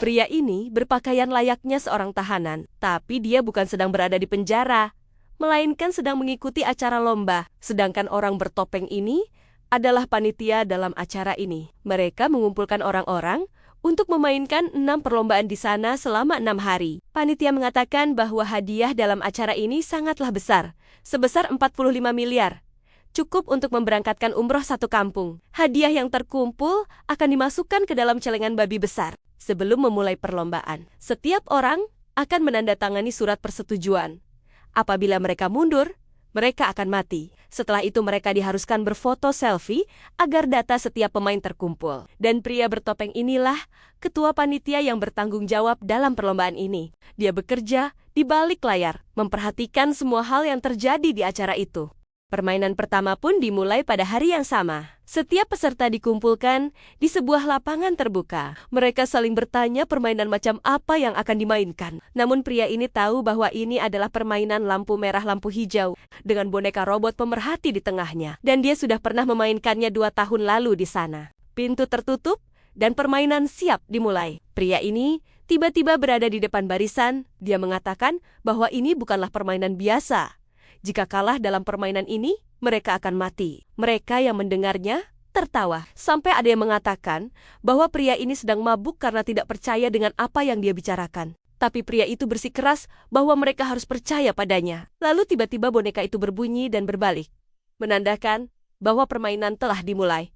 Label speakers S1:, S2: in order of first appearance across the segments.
S1: Pria ini berpakaian layaknya seorang tahanan, tapi dia bukan sedang berada di penjara, melainkan sedang mengikuti acara lomba. Sedangkan orang bertopeng ini adalah panitia dalam acara ini. Mereka mengumpulkan orang-orang untuk memainkan 6 perlombaan di sana selama 6 hari. Panitia mengatakan bahwa hadiah dalam acara ini sangatlah besar, sebesar 45 miliar. Cukup untuk memberangkatkan umroh satu kampung. Hadiah yang terkumpul akan dimasukkan ke dalam celengan babi besar. Sebelum memulai perlombaan, setiap orang akan menandatangani surat persetujuan. Apabila mereka mundur, mereka akan mati. Setelah itu mereka diharuskan berfoto selfie agar data setiap pemain terkumpul. Dan pria bertopeng inilah ketua panitia yang bertanggung jawab dalam perlombaan ini. Dia bekerja di balik layar, memperhatikan semua hal yang terjadi di acara itu. Permainan pertama pun dimulai pada hari yang sama. Setiap peserta dikumpulkan di sebuah lapangan terbuka. Mereka saling bertanya permainan macam apa yang akan dimainkan. Namun pria ini tahu bahwa ini adalah permainan lampu merah lampu hijau dengan boneka robot pemerhati di tengahnya. Dan dia sudah pernah memainkannya 2 tahun lalu di sana. Pintu tertutup dan permainan siap dimulai. Pria ini tiba-tiba berada di depan barisan. Dia mengatakan bahwa ini bukanlah permainan biasa. Jika kalah dalam permainan ini, mereka akan mati. Mereka yang mendengarnya tertawa. Sampai ada yang mengatakan bahwa pria ini sedang mabuk karena tidak percaya dengan apa yang dia bicarakan. Tapi pria itu bersikeras bahwa mereka harus percaya padanya. Lalu tiba-tiba boneka itu berbunyi dan berbalik, menandakan bahwa permainan telah dimulai.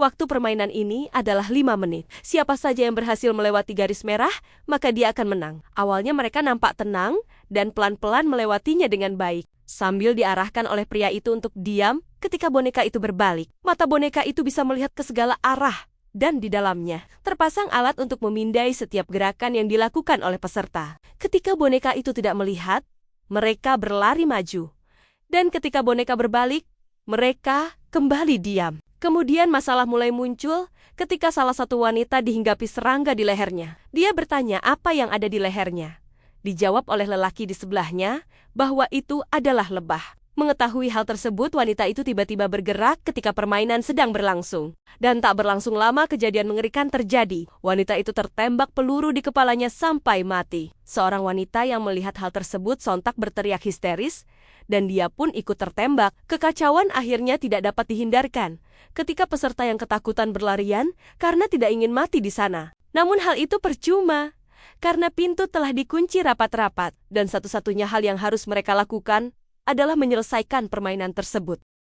S1: Waktu permainan ini adalah 5 menit. Siapa saja yang berhasil melewati garis merah, maka dia akan menang. Awalnya mereka nampak tenang dan pelan-pelan melewatinya dengan baik. Sambil diarahkan oleh pria itu untuk diam ketika boneka itu berbalik. Mata boneka itu bisa melihat ke segala arah dan di dalamnya terpasang alat untuk memindai setiap gerakan yang dilakukan oleh peserta. Ketika boneka itu tidak melihat, mereka berlari maju. Dan ketika boneka berbalik, mereka kembali diam. Kemudian masalah mulai muncul ketika salah satu wanita dihinggapi serangga di lehernya. Dia bertanya apa yang ada di lehernya. Dijawab oleh lelaki di sebelahnya bahwa itu adalah lebah. Mengetahui hal tersebut, wanita itu tiba-tiba bergerak ketika permainan sedang berlangsung. Dan tak berlangsung lama kejadian mengerikan terjadi. Wanita itu tertembak peluru di kepalanya sampai mati. Seorang wanita yang melihat hal tersebut sontak berteriak histeris, dan dia pun ikut tertembak. Kekacauan akhirnya tidak dapat dihindarkan ketika peserta yang ketakutan berlarian karena tidak ingin mati di sana. Namun hal itu percuma, karena pintu telah dikunci rapat-rapat, dan satu-satunya hal yang harus mereka lakukan adalah menyelesaikan permainan tersebut.